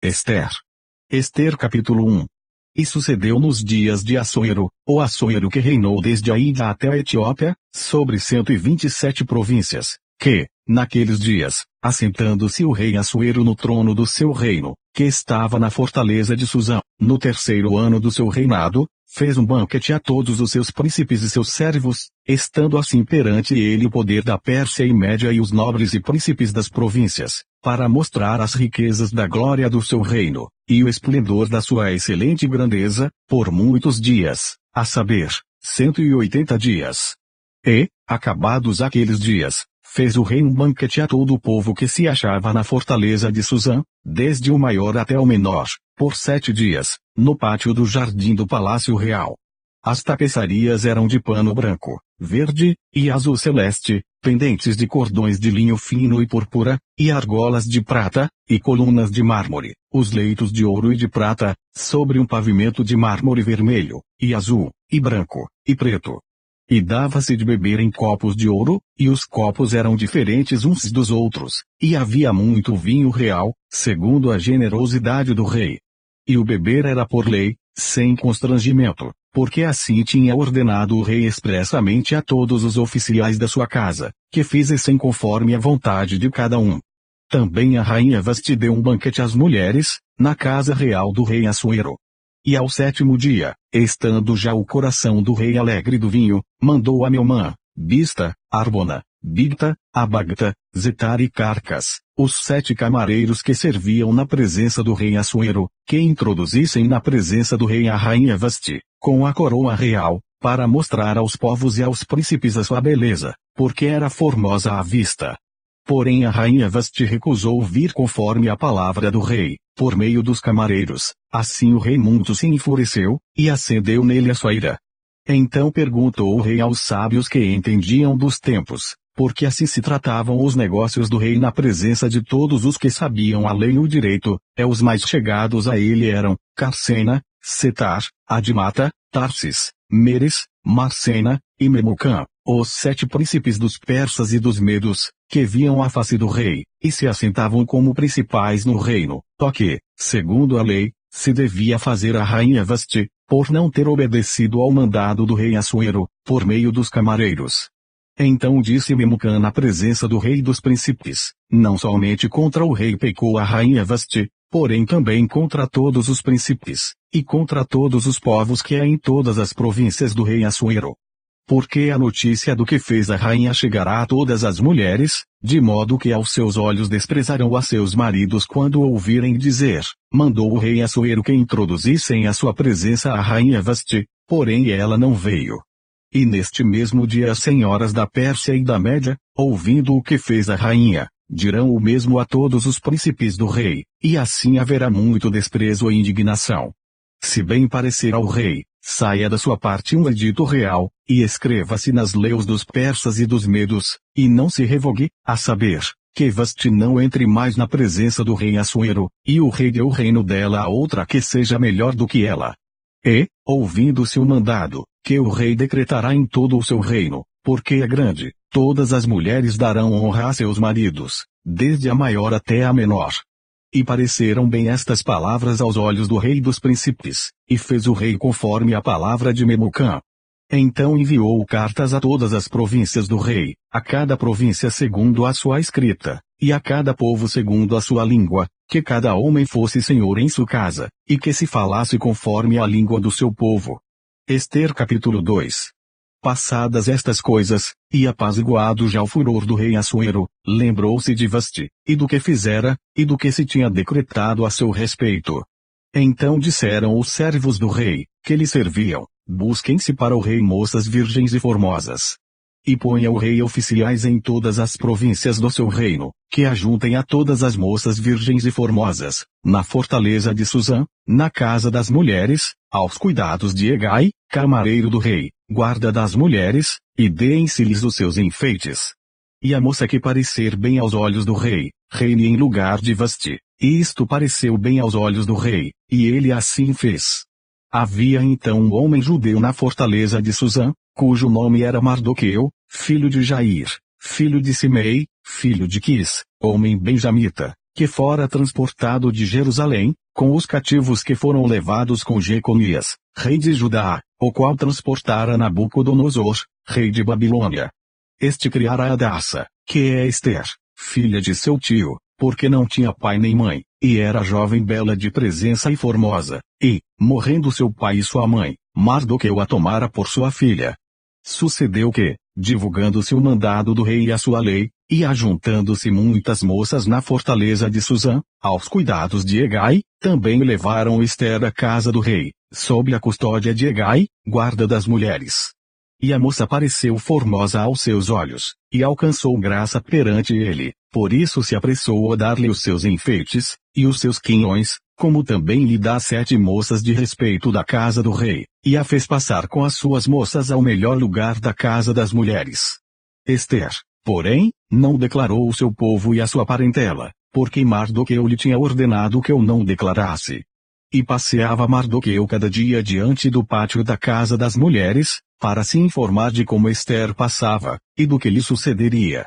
Ester. Ester capítulo 1. E sucedeu nos dias de Assuero, o Assuero que reinou desde a Índia até a Etiópia, sobre 127 províncias, que, naqueles dias, assentando-se o rei Assuero no trono do seu reino, que estava na fortaleza de Susã, no terceiro ano do seu reinado, fez um banquete a todos os seus príncipes e seus servos, estando assim perante ele o poder da Pérsia e Média e os nobres e príncipes das províncias, para mostrar as riquezas da glória do seu reino, e o esplendor da sua excelente grandeza, por muitos dias, a saber, 180 dias. E, acabados aqueles dias, fez o rei um banquete a todo o povo que se achava na fortaleza de Susã, desde o maior até o menor, por 7 dias, no pátio do jardim do palácio real. As tapeçarias eram de pano branco, verde, e azul celeste, pendentes de cordões de linho fino e púrpura, e argolas de prata, e colunas de mármore, os leitos de ouro e de prata, sobre um pavimento de mármore vermelho, e azul, e branco, e preto. E dava-se de beber em copos de ouro, e os copos eram diferentes uns dos outros, e havia muito vinho real, segundo a generosidade do rei. E o beber era por lei, sem constrangimento, porque assim tinha ordenado o rei expressamente a todos os oficiais da sua casa, que fizessem conforme a vontade de cada um. Também a rainha Vasti deu um banquete às mulheres, na casa real do rei Assuero. E ao 7º dia, estando já o coração do rei alegre do vinho, mandou a Meumã, Bista, Arbona, Bigta, Abagta, Zetar e Carcas, os 7 camareiros que serviam na presença do rei Assuero, que introduzissem na presença do rei a rainha Vasti, com a coroa real, para mostrar aos povos e aos príncipes a sua beleza, porque era formosa à vista. Porém a rainha Vasti recusou vir conforme a palavra do rei, por meio dos camareiros. Assim o rei muito se enfureceu, e acendeu nele a sua ira. Então perguntou o rei aos sábios que entendiam dos tempos, porque assim se tratavam os negócios do rei na presença de todos os que sabiam a lei e o direito, os mais chegados a ele eram, Carsena, Setar, Admata, Tarsis, Meres, Marcena, e Memucã, os 7 príncipes dos persas e dos medos, que viam a face do rei, e se assentavam como principais no reino, que, segundo a lei, se devia fazer a rainha Vasti, por não ter obedecido ao mandado do rei Assuero, por meio dos camareiros. Então disse Memucã na presença do rei dos príncipes, não somente contra o rei pecou a rainha Vasti, porém também contra todos os príncipes, e contra todos os povos que há em todas as províncias do rei Assuero. Porque a notícia do que fez a rainha chegará a todas as mulheres, de modo que aos seus olhos desprezarão a seus maridos quando ouvirem dizer, mandou o rei Assuero que introduzissem à sua presença a rainha Vasti, porém ela não veio. E neste mesmo dia as senhoras da Pérsia e da Média, ouvindo o que fez a rainha, dirão o mesmo a todos os príncipes do rei, e assim haverá muito desprezo e indignação. Se bem parecer ao rei, saia da sua parte um edito real, e escreva-se nas leis dos persas e dos medos, e não se revogue, a saber, que Vasti não entre mais na presença do rei Assuero, e o rei dê o reino dela a outra que seja melhor do que ela. E, ouvindo-se o mandado, que o rei decretará em todo o seu reino, porque é grande, todas as mulheres darão honra a seus maridos, desde a maior até a menor. E pareceram bem estas palavras aos olhos do rei dos príncipes, e fez o rei conforme a palavra de Memucã. Então enviou cartas a todas as províncias do rei, a cada província segundo a sua escrita, e a cada povo segundo a sua língua, que cada homem fosse senhor em sua casa, e que se falasse conforme a língua do seu povo. Ester capítulo 2. Passadas estas coisas, e apaziguado já o furor do rei Assuero, lembrou-se de Vasti, e do que fizera, e do que se tinha decretado a seu respeito. Então disseram os servos do rei, que lhe serviam, busquem-se para o rei moças virgens e formosas. E ponha o rei oficiais em todas as províncias do seu reino, que ajuntem a todas as moças virgens e formosas, na fortaleza de Susã, na casa das mulheres, aos cuidados de Hegai, camareiro do rei, guarda das mulheres, e deem-se-lhes os seus enfeites. E a moça que parecer bem aos olhos do rei, reine em lugar de Vasti, e isto pareceu bem aos olhos do rei, e ele assim fez. Havia então um homem judeu na fortaleza de Susã, cujo nome era Mardoqueu, filho de Jair, filho de Simei, filho de Quis, homem benjamita, que fora transportado de Jerusalém, com os cativos que foram levados com Jeconias, rei de Judá, o qual transportara Nabucodonosor, rei de Babilônia. Este criara Hadassa, que é Ester, filha de seu tio, porque não tinha pai nem mãe, e era jovem bela de presença e formosa, e, morrendo seu pai e sua mãe, Mardoqueu a tomara por sua filha. Sucedeu que, divulgando-se o mandado do rei e a sua lei, e ajuntando-se muitas moças na fortaleza de Susã, aos cuidados de Hegai, também levaram Ester à casa do rei, sob a custódia de Hegai, guarda das mulheres. E a moça pareceu formosa aos seus olhos, e alcançou graça perante ele, por isso se apressou a dar-lhe os seus enfeites, e os seus quinhões, como também lhe dá 7 moças de respeito da casa do rei, e a fez passar com as suas moças ao melhor lugar da casa das mulheres. Ester, porém, não declarou o seu povo e a sua parentela, porque Mardoqueu lhe tinha ordenado que eu não declarasse. E passeava Mardoqueu cada dia diante do pátio da casa das mulheres, para se informar de como Ester passava, e do que lhe sucederia.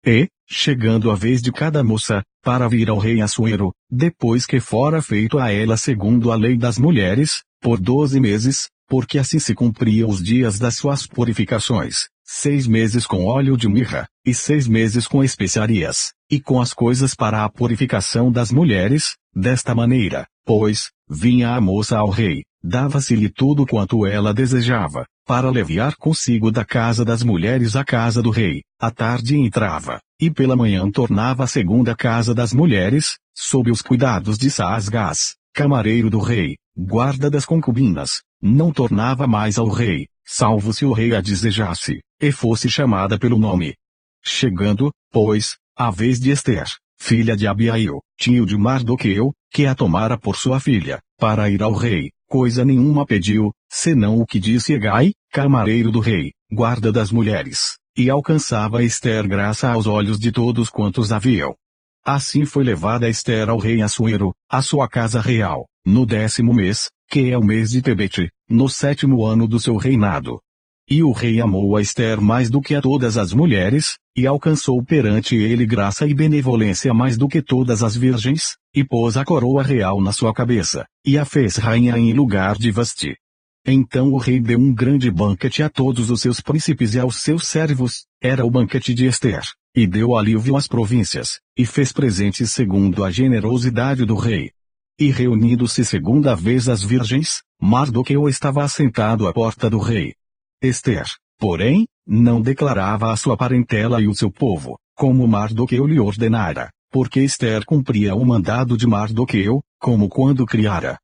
E, chegando a vez de cada moça, para vir ao rei Assuero, depois que fora feito a ela segundo a lei das mulheres, por 12 meses, porque assim se cumpriam os dias das suas purificações, 6 meses com óleo de mirra, e 6 meses com especiarias, e com as coisas para a purificação das mulheres, desta maneira, pois, vinha a moça ao rei, dava-se-lhe tudo quanto ela desejava, para levar consigo da casa das mulheres à casa do rei, à tarde entrava, e pela manhã tornava à segunda casa das mulheres, sob os cuidados de Saasgás, camareiro do rei, guarda das concubinas, não tornava mais ao rei, salvo se o rei a desejasse, e fosse chamada pelo nome. Chegando, pois, a vez de Ester, filha de Abiail, tio de Mardoqueu, que a tomara por sua filha, para ir ao rei, coisa nenhuma pediu, senão o que disse Hegai, camareiro do rei, guarda das mulheres, e alcançava Ester graça aos olhos de todos quantos haviam. Assim foi levada Ester ao rei Assuero, à sua casa real, no 10º mês, que é o mês de Tebete, no 7º ano do seu reinado. E o rei amou a Ester mais do que a todas as mulheres, e alcançou perante ele graça e benevolência mais do que todas as virgens, e pôs a coroa real na sua cabeça, e a fez rainha em lugar de Vasti. Então o rei deu um grande banquete a todos os seus príncipes e aos seus servos, era o banquete de Ester, e deu alívio às províncias, e fez presentes segundo a generosidade do rei. E reunindo-se segunda vez as virgens, Mardoqueu estava assentado à porta do rei. Ester, porém, não declarava a sua parentela e o seu povo, como Mardoqueu lhe ordenara, porque Ester cumpria o mandado de Mardoqueu, como quando criara.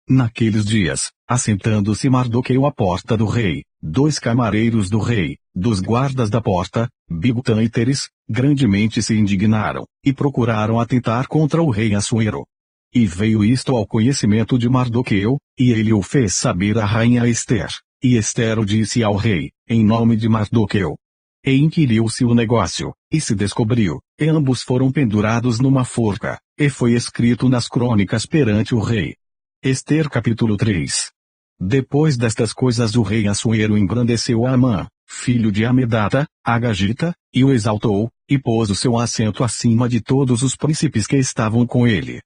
Naqueles dias, assentando-se Mardoqueu à porta do rei, 2 camareiros do rei, dos guardas da porta, Bigtã e Teres, grandemente se indignaram, e procuraram atentar contra o rei Assuero. E veio isto ao conhecimento de Mardoqueu, e ele o fez saber à rainha Ester. E Ester o disse ao rei, em nome de Mardoqueu. E inquiriu-se o negócio, e se descobriu, e ambos foram pendurados numa forca, e foi escrito nas crônicas perante o rei. Ester capítulo 3. Depois destas coisas o rei Assuero engrandeceu a Amã, filho de Amedata, Agagita, e o exaltou, e pôs o seu assento acima de todos os príncipes que estavam com ele.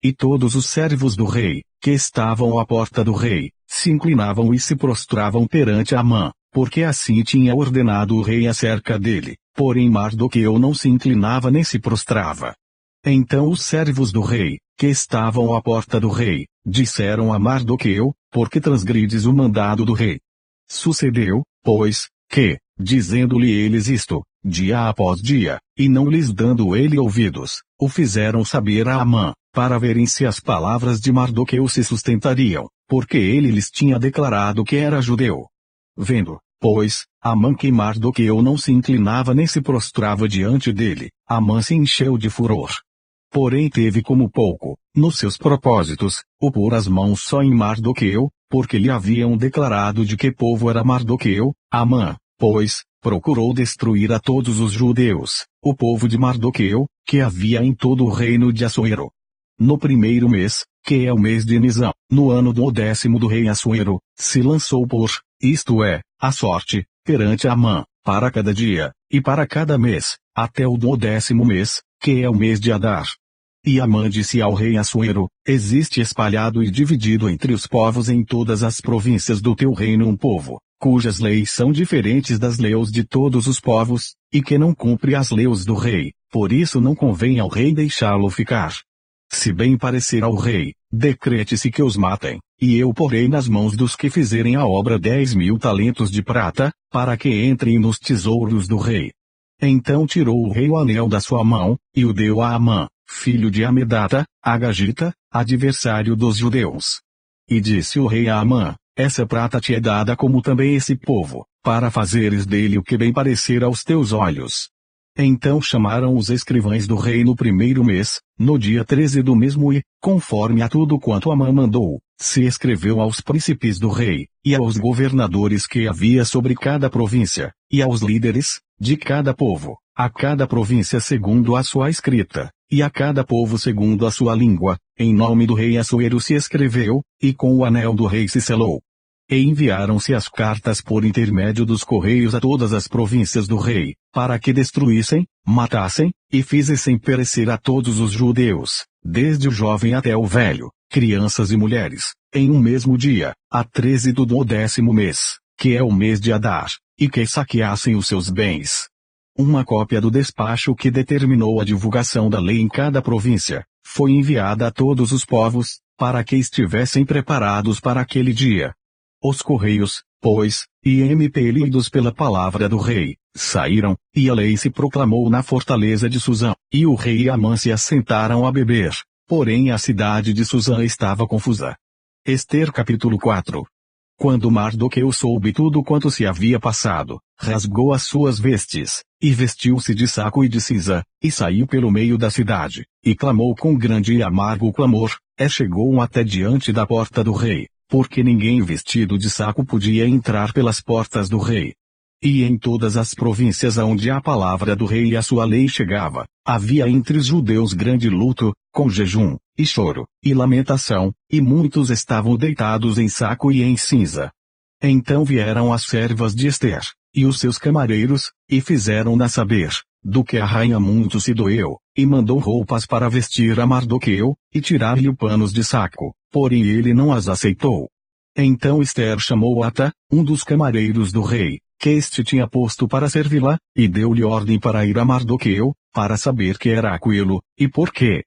E todos os servos do rei, que estavam à porta do rei, se inclinavam e se prostravam perante Amã, porque assim tinha ordenado o rei acerca dele, porém Mardoqueu não se inclinava nem se prostrava. Então os servos do rei, que estavam à porta do rei, disseram a Mardoqueu, porque transgrides o mandado do rei. Sucedeu, pois, que, dizendo-lhe eles isto, dia após dia, e não lhes dando ele ouvidos, o fizeram saber a Amã, para verem se as palavras de Mardoqueu se sustentariam, porque ele lhes tinha declarado que era judeu. Vendo, pois, Amã que Mardoqueu não se inclinava nem se prostrava diante dele, Amã se encheu de furor. Porém teve como pouco, nos seus propósitos, o pôr as mãos só em Mardoqueu, porque lhe haviam declarado de que povo era Mardoqueu. Amã, pois, procurou destruir a todos os judeus, o povo de Mardoqueu, que havia em todo o reino de Assuero. No 1º mês, que é o mês de Nisã, no ano do 10º do rei Assuero, se lançou por, isto é, a sorte, perante Amã, para cada dia, e para cada mês, até o do 10º mês, que é o mês de Adar. E Amã disse ao rei Assuero: existe espalhado e dividido entre os povos em todas as províncias do teu reino um povo, cujas leis são diferentes das leis de todos os povos, e que não cumpre as leis do rei, por isso não convém ao rei deixá-lo ficar. Se bem parecer ao rei, decrete-se que os matem, e eu porei nas mãos dos que fizerem a obra 10.000 talentos de prata, para que entrem nos tesouros do rei. Então tirou o rei o anel da sua mão, e o deu a Amã, filho de Amedata, Agagita, adversário dos judeus. E disse o rei a Amã: essa prata te é dada como também esse povo, para fazeres dele o que bem parecer aos teus olhos. Então chamaram os escrivães do rei no primeiro mês, no dia 13 do mesmo e, conforme a tudo quanto Amã mandou, se escreveu aos príncipes do rei, e aos governadores que havia sobre cada província, e aos líderes, de cada povo, a cada província segundo a sua escrita, e a cada povo segundo a sua língua, em nome do rei Assuero se escreveu, e com o anel do rei se selou. E enviaram-se as cartas por intermédio dos correios a todas as províncias do rei, para que destruíssem, matassem, e fizessem perecer a todos os judeus, desde o jovem até o velho, crianças e mulheres, em um mesmo dia, a 13 do 10º mês, que é o mês de Adar, e que saqueassem os seus bens. Uma cópia do despacho que determinou a divulgação da lei em cada província, foi enviada a todos os povos, para que estivessem preparados para aquele dia. Os correios, pois, impelidos pela palavra do rei, saíram, e a lei se proclamou na fortaleza de Susã, e o rei e Amã se assentaram a beber, porém a cidade de Susã estava confusa. Ester capítulo 4. Quando Mardoqueu soube tudo quanto se havia passado, rasgou as suas vestes, e vestiu-se de saco e de cinza, e saiu pelo meio da cidade, e clamou com grande e amargo clamor, chegou até diante da porta do rei, porque ninguém vestido de saco podia entrar pelas portas do rei. E em todas as províncias aonde a palavra do rei e a sua lei chegava, havia entre os judeus grande luto, com jejum, e choro, e lamentação, e muitos estavam deitados em saco e em cinza. Então vieram as servas de Ester, e os seus camareiros, e fizeram-na saber, do que a rainha muito se doeu, e mandou roupas para vestir a Mardoqueu, e tirar-lhe panos de saco, porém ele não as aceitou. Então Ester chamou Ata, um dos camareiros do rei, que este tinha posto para servi-la, e deu-lhe ordem para ir a Mardoqueu, para saber que era aquilo, e por quê.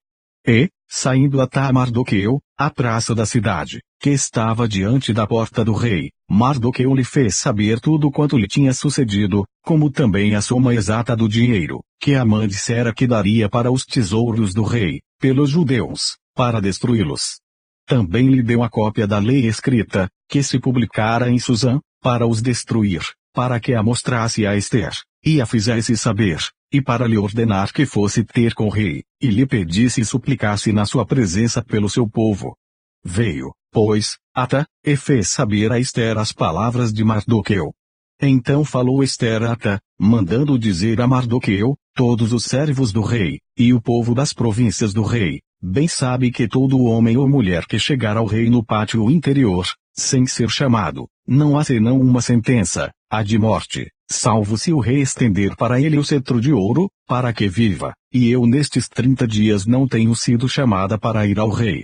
E, saindo Ata a Mardoqueu, à praça da cidade, que estava diante da porta do rei, Mardoqueu lhe fez saber tudo quanto lhe tinha sucedido, como também a soma exata do dinheiro, que Amã dissera que daria para os tesouros do rei, pelos judeus, para destruí-los. Também lhe deu a cópia da lei escrita, que se publicara em Susã, para os destruir, para que a mostrasse a Ester, e a fizesse saber, e para lhe ordenar que fosse ter com o rei, e lhe pedisse e suplicasse na sua presença pelo seu povo. Veio, pois, Ata, e fez saber a Ester as palavras de Mardoqueu. Então falou Ester a Ata, mandando dizer a Mardoqueu: todos os servos do rei, e o povo das províncias do rei, bem sabe que todo homem ou mulher que chegar ao rei no pátio interior, sem ser chamado, não há senão uma sentença, a de morte, salvo se o rei estender para ele o cetro de ouro, para que viva, e eu nestes 30 dias não tenho sido chamada para ir ao rei.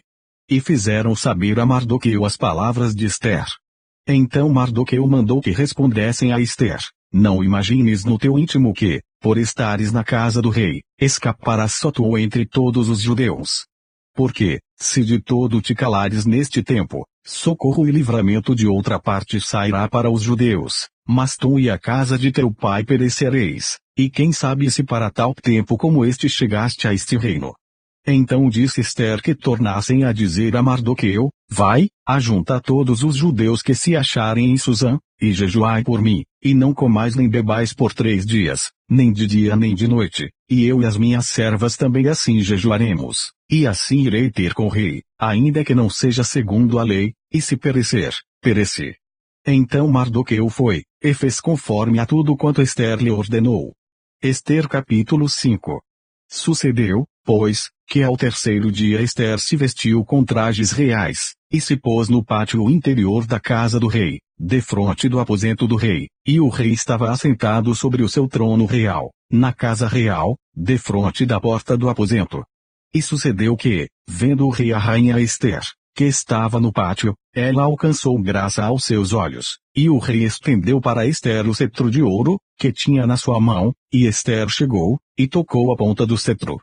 E fizeram saber a Mardoqueu as palavras de Ester. Então Mardoqueu mandou que respondessem a Ester: não imagines no teu íntimo que, por estares na casa do rei, escaparás só tu entre todos os judeus. Porque, se de todo te calares neste tempo, socorro e livramento de outra parte sairá para os judeus, mas tu e a casa de teu pai perecereis, e quem sabe se para tal tempo como este chegaste a este reino. Então disse Ester que tornassem a dizer a Mardoqueu: vai, ajunta todos os judeus que se acharem em Susã, e jejuai por mim, e não comais nem bebais por 3 dias, nem de dia nem de noite, e eu e as minhas servas também assim jejuaremos, e assim irei ter com o rei, ainda que não seja segundo a lei, e se perecer, pereci. Então Mardoqueu foi, e fez conforme a tudo quanto Ester lhe ordenou. Ester capítulo 5. Sucedeu, pois, que ao 3º dia Ester se vestiu com trajes reais, e se pôs no pátio interior da casa do rei, defronte do aposento do rei, e o rei estava assentado sobre o seu trono real, na casa real, defronte da porta do aposento. E sucedeu que, vendo o rei a rainha Ester, que estava no pátio, ela alcançou graça aos seus olhos, e o rei estendeu para Ester o cetro de ouro, que tinha na sua mão, e Ester chegou, e tocou a ponta do cetro.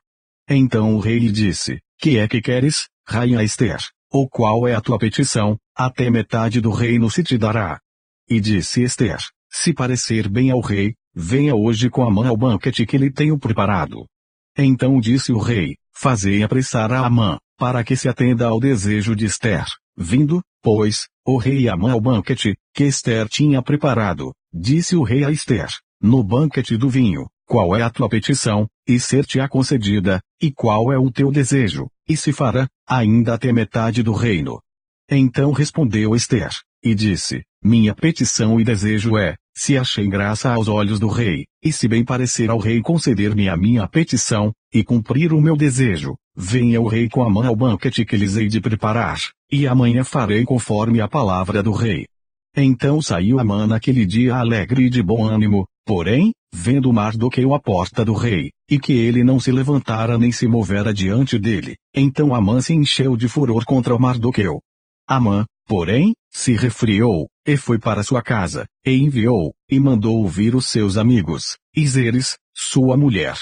Então o rei lhe disse, que é que queres, rainha Ester, ou qual é a tua petição, até metade do reino se te dará. E disse Ester, se parecer bem ao rei, venha hoje com Amã ao banquete que lhe tenho preparado. Então disse o rei, fazei apressar a Amã, para que se atenda ao desejo de Ester. Vindo, pois, o rei e Amã ao banquete, que Ester tinha preparado, disse o rei a Ester, no banquete do vinho, qual é a tua petição, e ser-te-á concedida, e qual é o teu desejo, e se fará, ainda até metade do reino. Então respondeu Ester, e disse, minha petição e desejo é, se achei graça aos olhos do rei, e se bem parecer ao rei conceder-me a minha petição, e cumprir o meu desejo, venha o rei com Amã ao banquete que lhes hei de preparar, e amanhã farei conforme a palavra do rei. Então saiu Amã naquele dia alegre e de bom ânimo, porém, vendo Mardoqueu à porta do rei, e que ele não se levantara nem se movera diante dele, então Amã se encheu de furor contra Mardoqueu. Amã, porém, se refriou, e foi para sua casa, e enviou, e mandou ouvir os seus amigos, e Zeres, sua mulher.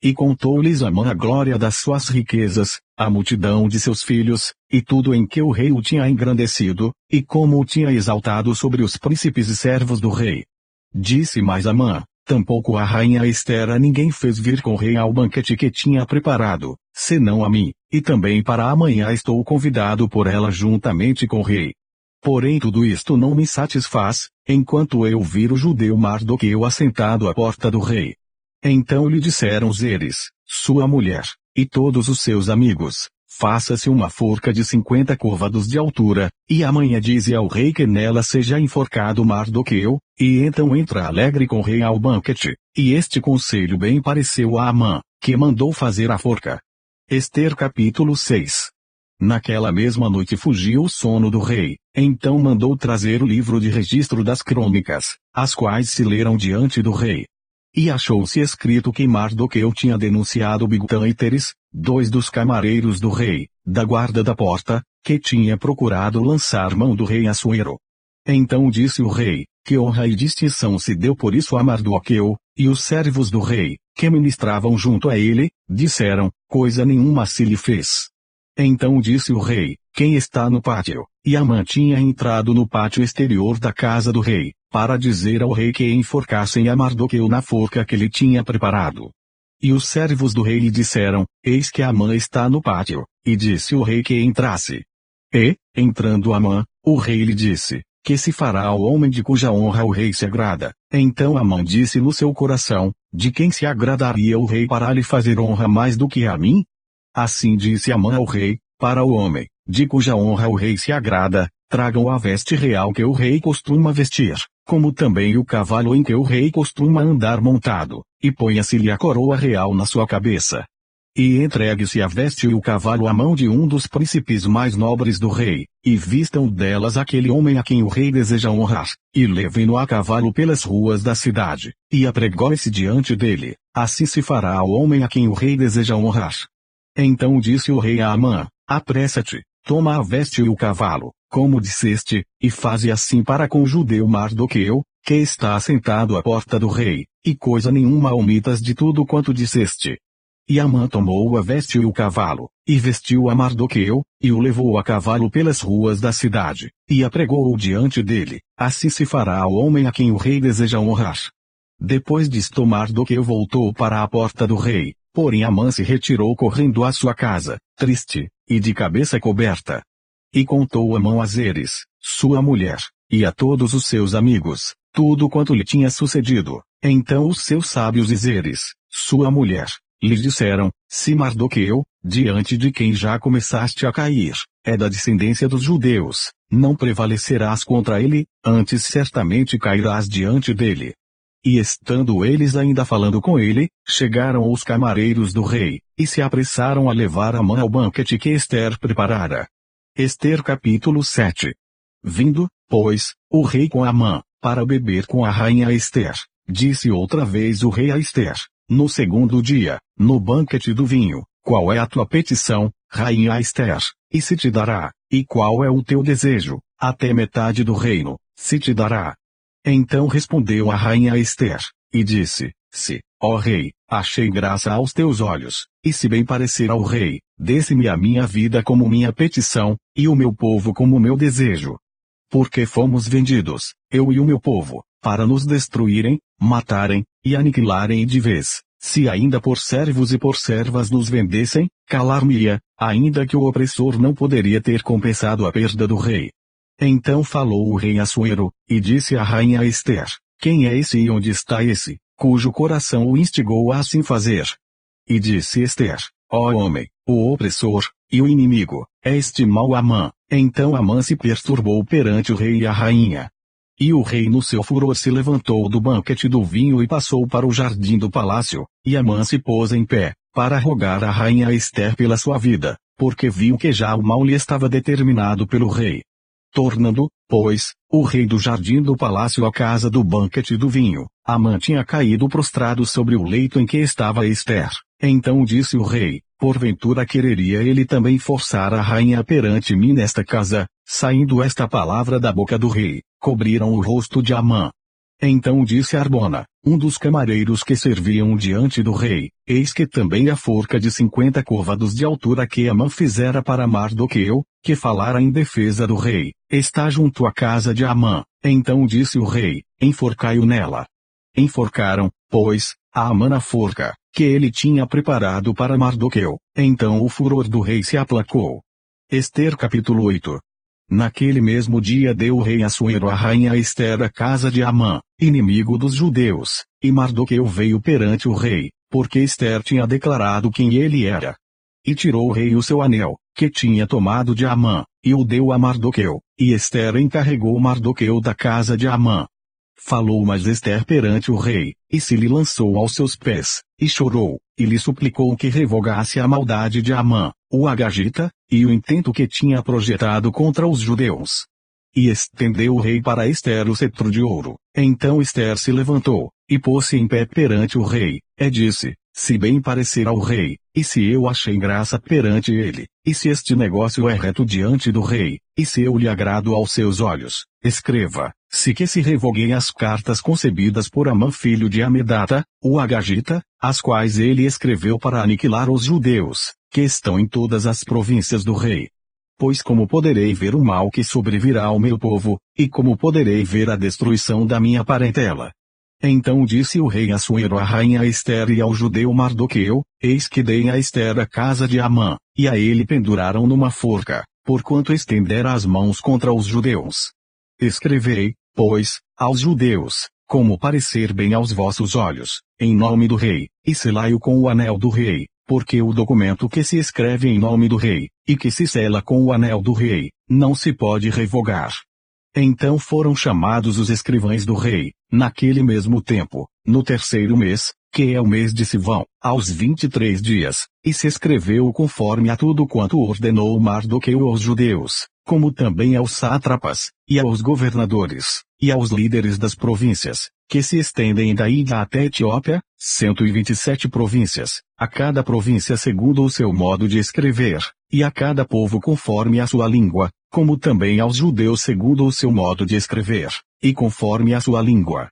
E contou-lhes Amã a glória das suas riquezas, a multidão de seus filhos, e tudo em que o rei o tinha engrandecido, e como o tinha exaltado sobre os príncipes e servos do rei. Disse mais Amã, tampouco a rainha Ester a ninguém fez vir com o rei ao banquete que tinha preparado, senão a mim, e também para amanhã estou convidado por ela juntamente com o rei. Porém tudo isto não me satisfaz, enquanto eu vir o judeu Mardoqueu assentado à porta do rei. Então lhe disseram Zeres, sua mulher, e todos os seus amigos, faça-se uma forca de 50 côvados de altura, e amanhã dize ao rei que nela seja enforcado Mardoqueu, e então entra alegre com o rei ao banquete. E este conselho bem pareceu a Amã, que mandou fazer a forca. Ester capítulo 6. Naquela mesma noite fugiu o sono do rei, então mandou trazer o livro de registro das crônicas, as quais se leram diante do rei. E achou-se escrito que Mardoqueu tinha denunciado Bigtã e Teres, dois dos camareiros do rei, da guarda da porta, que tinha procurado lançar mão do rei Assuero. Então disse o rei, que honra e distinção se deu por isso a Mardoqueu, e os servos do rei, que ministravam junto a ele, disseram, coisa nenhuma se lhe fez. Então disse o rei, quem está no pátio? E Amã tinha entrado no pátio exterior da casa do rei, para dizer ao rei que enforcassem a Mardoqueu na forca que lhe tinha preparado. E os servos do rei lhe disseram, eis que Amã está no pátio, e disse o rei que entrasse. E, entrando Amã, o rei lhe disse, que se fará ao homem de cuja honra o rei se agrada. Então Amã disse no seu coração, de quem se agradaria o rei para lhe fazer honra mais do que a mim? Assim disse Amã ao rei, para o homem, de cuja honra o rei se agrada, tragam a veste real que o rei costuma vestir, como também o cavalo em que o rei costuma andar montado, e ponha-se-lhe a coroa real na sua cabeça. E entregue-se a veste e o cavalo à mão de um dos príncipes mais nobres do rei, e vistam delas aquele homem a quem o rei deseja honrar, e levem-no a cavalo pelas ruas da cidade, e apregoi-se diante dele, assim se fará ao homem a quem o rei deseja honrar. Então disse o rei a Amã, apressa-te, toma a veste e o cavalo, como disseste, e faze assim para com o judeu Mardoqueu, que está assentado à porta do rei, e coisa nenhuma omitas de tudo quanto disseste. E Amã tomou a veste e o cavalo, e vestiu a Mardoqueu, e o levou a cavalo pelas ruas da cidade, e apregou-o diante dele, assim se fará ao homem a quem o rei deseja honrar. Depois disto Mardoqueu voltou para a porta do rei, porém Amã se retirou correndo à sua casa, triste, e de cabeça coberta. E contou Amã a Zeres, sua mulher, e a todos os seus amigos, tudo quanto lhe tinha sucedido. Então os seus sábios e Zeres, sua mulher, lhe disseram, se Mardoqueu, diante de quem já começaste a cair, é da descendência dos judeus, não prevalecerás contra ele, antes certamente cairás diante dele. E estando eles ainda falando com ele, chegaram os camareiros do rei, e se apressaram a levar Amã ao banquete que Ester preparara. Ester capítulo 7. Vindo, pois, o rei com Amã, para beber com a rainha Ester, disse outra vez o rei a Ester, no segundo dia, no banquete do vinho, qual é a tua petição, rainha Ester, e se te dará, e qual é o teu desejo, até metade do reino, se te dará. Então respondeu a rainha Ester, e disse, se, ó rei, achei graça aos teus olhos, e se bem parecer ao rei, desse-me a minha vida como minha petição, e o meu povo como meu desejo. Porque fomos vendidos, eu e o meu povo, para nos destruírem, matarem, e aniquilarem de vez. Se ainda por servos e por servas nos vendessem, calar-me-ia, ainda que o opressor não poderia ter compensado a perda do rei. Então falou o rei Assuero, e disse à rainha Ester, quem é esse e onde está esse, cujo coração o instigou a assim fazer? E disse Ester, ó homem, o opressor, e o inimigo, é este mau Amã. Então Amã se perturbou perante o rei e a rainha. E o rei no seu furor se levantou do banquete do vinho e passou para o jardim do palácio, e Amã se pôs em pé, para rogar a rainha Ester pela sua vida, porque viu que já o mal lhe estava determinado pelo rei. Tornando, pois, o rei do jardim do palácio à casa do banquete do vinho, Amã tinha caído prostrado sobre o leito em que estava Ester. Então disse o rei, porventura quereria ele também forçar a rainha perante mim nesta casa? Saindo esta palavra da boca do rei, cobriram o rosto de Amã. Então disse Arbona, um dos camareiros que serviam diante do rei, eis que também a forca de 50 côvados de altura que Amã fizera para Mardoqueu, que falara em defesa do rei, está junto à casa de Amã. Então disse o rei, enforcai-o nela. Enforcaram, pois, a Amã na forca, que ele tinha preparado para Mardoqueu. Então o furor do rei se aplacou. Ester capítulo 8. Naquele mesmo dia deu o rei Assuero a rainha Ester a casa de Amã, inimigo dos judeus, e Mardoqueu veio perante o rei, porque Ester tinha declarado quem ele era. E tirou o rei o seu anel, que tinha tomado de Amã, e o deu a Mardoqueu, e Ester encarregou Mardoqueu da casa de Amã. Falou mais Ester perante o rei, e se lhe lançou aos seus pés, e chorou, e lhe suplicou que revogasse a maldade de Amã, o Agagita, e o intento que tinha projetado contra os judeus. E estendeu o rei para Ester o cetro de ouro. Então Ester se levantou, e pôs-se em pé perante o rei, e disse, se bem parecer ao rei, e se eu achei graça perante ele, e se este negócio é reto diante do rei, e se eu lhe agrado aos seus olhos, escreva, se que se revoguem as cartas concebidas por Amã filho de Amedata, o Agagita, as quais ele escreveu para aniquilar os judeus, que estão em todas as províncias do rei. Pois como poderei ver o mal que sobrevirá ao meu povo, e como poderei ver a destruição da minha parentela? Então disse o rei Assuero à rainha Ester e ao judeu Mardoqueu, eis que dei a Ester a casa de Amã, e a ele penduraram numa forca, porquanto estendera as mãos contra os judeus. Escrevei, pois, aos judeus, como parecer bem aos vossos olhos, em nome do rei, e selai-o com o anel do rei, porque o documento que se escreve em nome do rei, e que se sela com o anel do rei, não se pode revogar. Então foram chamados os escrivães do rei, naquele mesmo tempo, no terceiro mês, que é o mês de Sivão, aos 23 dias, e se escreveu conforme a tudo quanto ordenou Mardoqueu aos judeus, como também aos sátrapas, e aos governadores, e aos líderes das províncias, que se estendem da ilha até Etiópia, 127 províncias, a cada província segundo o seu modo de escrever, e a cada povo conforme a sua língua, como também aos judeus segundo o seu modo de escrever, e conforme a sua língua.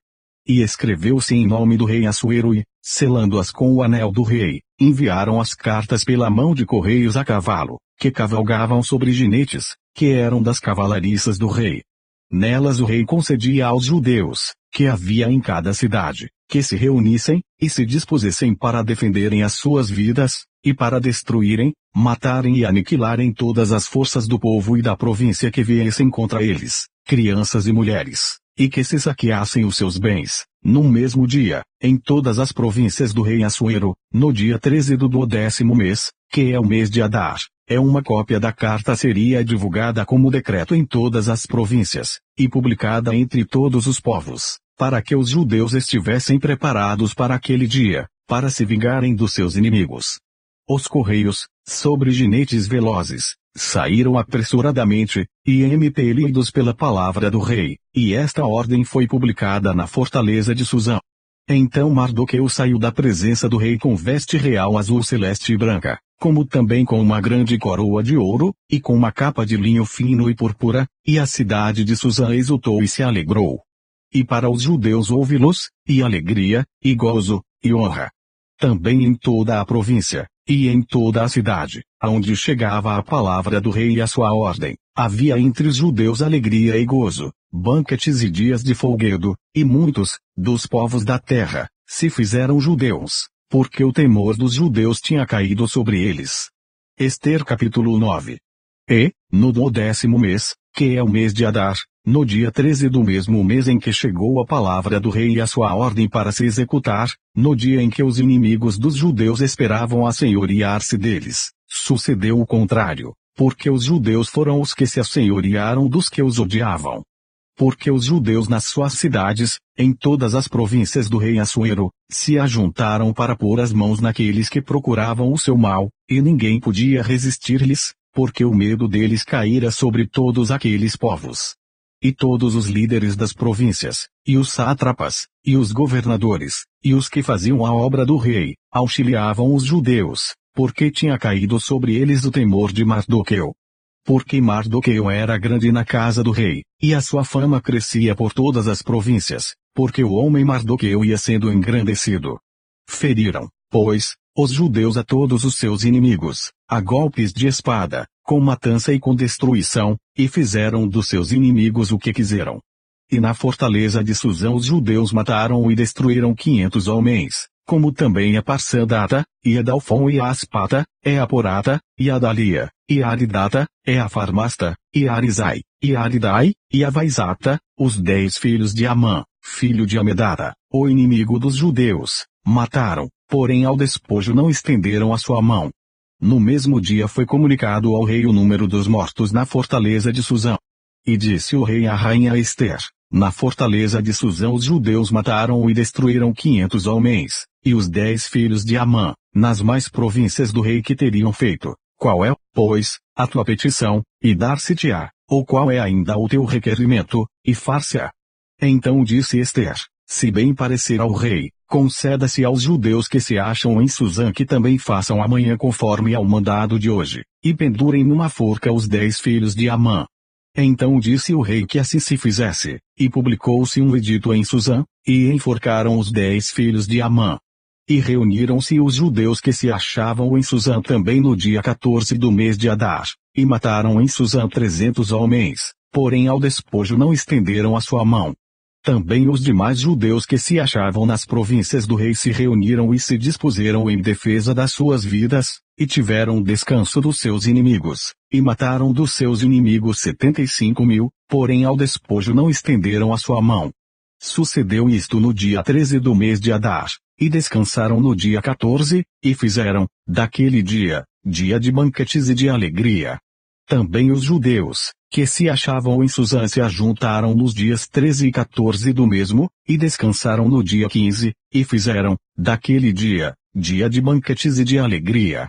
E escreveu-se em nome do rei Assuero e, selando-as com o anel do rei, enviaram as cartas pela mão de correios a cavalo, que cavalgavam sobre jinetes, que eram das cavalariças do rei. Nelas o rei concedia aos judeus, que havia em cada cidade, que se reunissem, e se dispusessem para defenderem as suas vidas, e para destruírem, matarem e aniquilarem todas as forças do povo e da província que viessem contra eles, crianças e mulheres, e que se saqueassem os seus bens, num mesmo dia, em todas as províncias do rei Assuero, no dia 13 do 10º mês, que é o mês de Adar. Uma cópia da carta seria divulgada como decreto em todas as províncias, e publicada entre todos os povos, para que os judeus estivessem preparados para aquele dia, para se vingarem dos seus inimigos. Os correios, sobre jinetes velozes, saíram apressuradamente, e impelidos pela palavra do rei, e esta ordem foi publicada na fortaleza de Susã. Então Mardoqueu saiu da presença do rei com veste real azul celeste e branca, como também com uma grande coroa de ouro, e com uma capa de linho fino e púrpura, e a cidade de Susã exultou e se alegrou. E para os judeus houve luz, e alegria, e gozo, e honra. Também em toda a província, e em toda a cidade, aonde chegava a palavra do rei e a sua ordem, havia entre os judeus alegria e gozo, banquetes e dias de folguedo, e muitos, dos povos da terra, se fizeram judeus, porque o temor dos judeus tinha caído sobre eles. Ester capítulo 9. E, no 10º mês, que é o mês de Adar, no dia 13 do mesmo mês em que chegou a palavra do rei e a sua ordem para se executar, no dia em que os inimigos dos judeus esperavam assenhorear-se deles, sucedeu o contrário, porque os judeus foram os que se assenhorearam dos que os odiavam. Porque os judeus nas suas cidades, em todas as províncias do rei Assuero, se ajuntaram para pôr as mãos naqueles que procuravam o seu mal, e ninguém podia resistir-lhes, porque o medo deles caíra sobre todos aqueles povos. E todos os líderes das províncias, e os sátrapas, e os governadores, e os que faziam a obra do rei, auxiliavam os judeus, porque tinha caído sobre eles o temor de Mardoqueu. Porque Mardoqueu era grande na casa do rei, e a sua fama crescia por todas as províncias, porque o homem Mardoqueu ia sendo engrandecido. Feriram, pois, os judeus a todos os seus inimigos, a golpes de espada, com matança e com destruição, e fizeram dos seus inimigos o que quiseram. E na fortaleza de Susã os judeus mataram e destruíram 500 homens, como também a Parsandata, e a Dalfon e a Aspata, e a Porata, e a Dalia, e a Aridata, e a Farmasta, e a Arizai, e a Aridai, e a Vaizata, os 10 filhos de Amã, filho de Amedata, o inimigo dos judeus, mataram, porém ao despojo não estenderam a sua mão. No mesmo dia foi comunicado ao rei o número dos mortos na fortaleza de Susã. E disse o rei à rainha Ester: na fortaleza de Susã os judeus mataram e destruíram 500 homens, e os 10 filhos de Amã, nas mais províncias do rei que teriam feito. Qual é, pois, a tua petição, e dar-se-te-á, ou qual é ainda o teu requerimento, e far-se-á? Então disse Ester: se bem parecer ao rei, conceda-se aos judeus que se acham em Susã que também façam amanhã conforme ao mandado de hoje, e pendurem numa forca os 10 filhos de Amã. Então disse o rei que assim se fizesse, e publicou-se um edito em Susã, e enforcaram os 10 filhos de Amã. E reuniram-se os judeus que se achavam em Susã também no dia 14 do mês de Adar, e mataram em Susã 300 homens, porém ao despojo não estenderam a sua mão. Também os demais judeus que se achavam nas províncias do rei se reuniram e se dispuseram em defesa das suas vidas, e tiveram descanso dos seus inimigos, e mataram dos seus inimigos 75.000, porém ao despojo não estenderam a sua mão. Sucedeu isto no dia 13 do mês de Adar, e descansaram no dia 14, e fizeram, daquele dia, dia de banquetes e de alegria. Também os judeus, que se achavam em Susã se ajuntaram nos dias 13 e 14 do mesmo, e descansaram no dia 15, e fizeram, daquele dia, dia de banquetes e de alegria.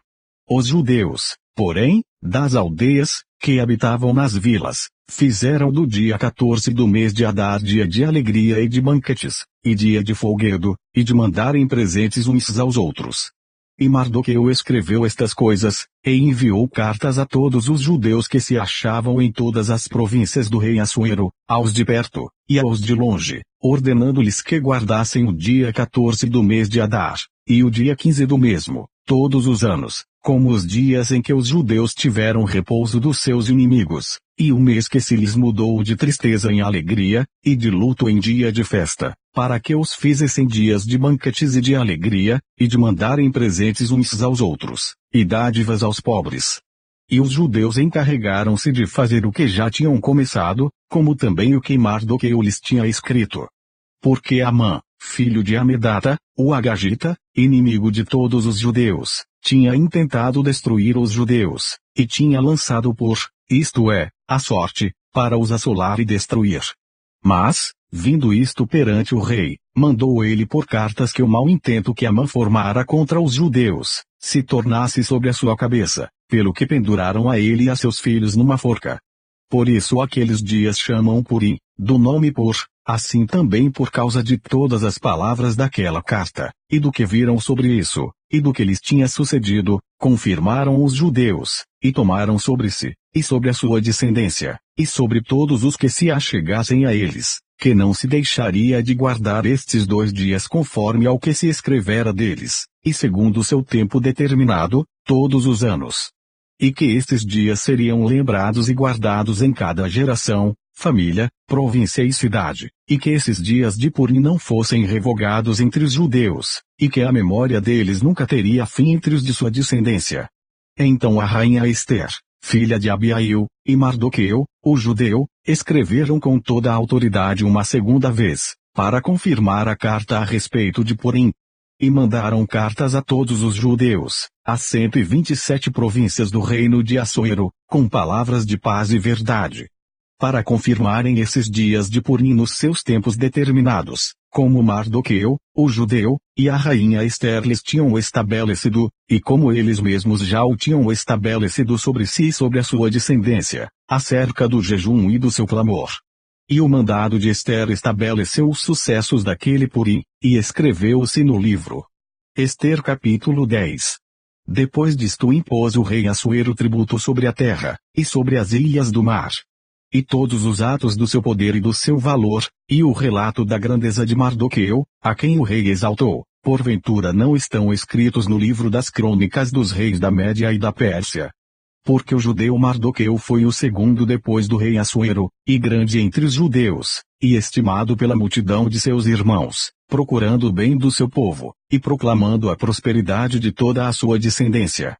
Os judeus, porém, das aldeias, que habitavam nas vilas, fizeram do dia 14 do mês de Adar dia de alegria e de banquetes, e dia de folguedo, e de mandarem presentes uns aos outros. E Mardoqueu escreveu estas coisas, e enviou cartas a todos os judeus que se achavam em todas as províncias do rei Assuero, aos de perto, e aos de longe, ordenando-lhes que guardassem o dia 14 do mês de Adar, e o dia 15 do mesmo, todos os anos, como os dias em que os judeus tiveram repouso dos seus inimigos, e o mês que se lhes mudou de tristeza em alegria, e de luto em dia de festa, para que os fizessem dias de banquetes e de alegria, e de mandarem presentes uns aos outros, e dádivas aos pobres. E os judeus encarregaram-se de fazer o que já tinham começado, como também o que Mardoqueu lhes tinha escrito. Porque Amã, filho de Amedata, o Agagita, inimigo de todos os judeus, tinha intentado destruir os judeus, e tinha lançado isto é, a sorte, para os assolar e destruir. Mas, vindo isto perante o rei, mandou ele por cartas que o mau intento que Amã formara contra os judeus, se tornasse sobre a sua cabeça, pelo que penduraram a ele e a seus filhos numa forca. Por isso aqueles dias chamam Purim, do nome por, assim também por causa de todas as palavras daquela carta, e do que viram sobre isso, e do que lhes tinha sucedido, confirmaram os judeus, e tomaram sobre si, e sobre a sua descendência, e sobre todos os que se achegassem a eles, que não se deixaria de guardar estes 2 dias conforme ao que se escrevera deles, e segundo o seu tempo determinado, todos os anos. E que estes dias seriam lembrados e guardados em cada geração, família, província e cidade, e que esses dias de Purim não fossem revogados entre os judeus, e que a memória deles nunca teria fim entre os de sua descendência. Então a rainha Ester, filha de Abiail, e Mardoqueu, o judeu, escreveram com toda a autoridade uma segunda vez, para confirmar a carta a respeito de Purim. E mandaram cartas a todos os judeus, às 127 províncias do reino de Assuero, com palavras de paz e verdade, para confirmarem esses dias de Purim nos seus tempos determinados, como Mardoqueu, o judeu, e a rainha Ester lhes tinham estabelecido, e como eles mesmos já o tinham estabelecido sobre si e sobre a sua descendência, acerca do jejum e do seu clamor. E o mandado de Ester estabeleceu os sucessos daquele Purim, e escreveu-se no livro. Ester capítulo 10. Depois disto impôs o rei Assuero tributo sobre a terra, e sobre as ilhas do mar. E todos os atos do seu poder e do seu valor, e o relato da grandeza de Mardoqueu, a quem o rei exaltou, porventura não estão escritos no livro das crônicas dos reis da Média e da Pérsia. Porque o judeu Mardoqueu foi o segundo depois do rei Assuero, e grande entre os judeus, e estimado pela multidão de seus irmãos, procurando o bem do seu povo, e proclamando a prosperidade de toda a sua descendência,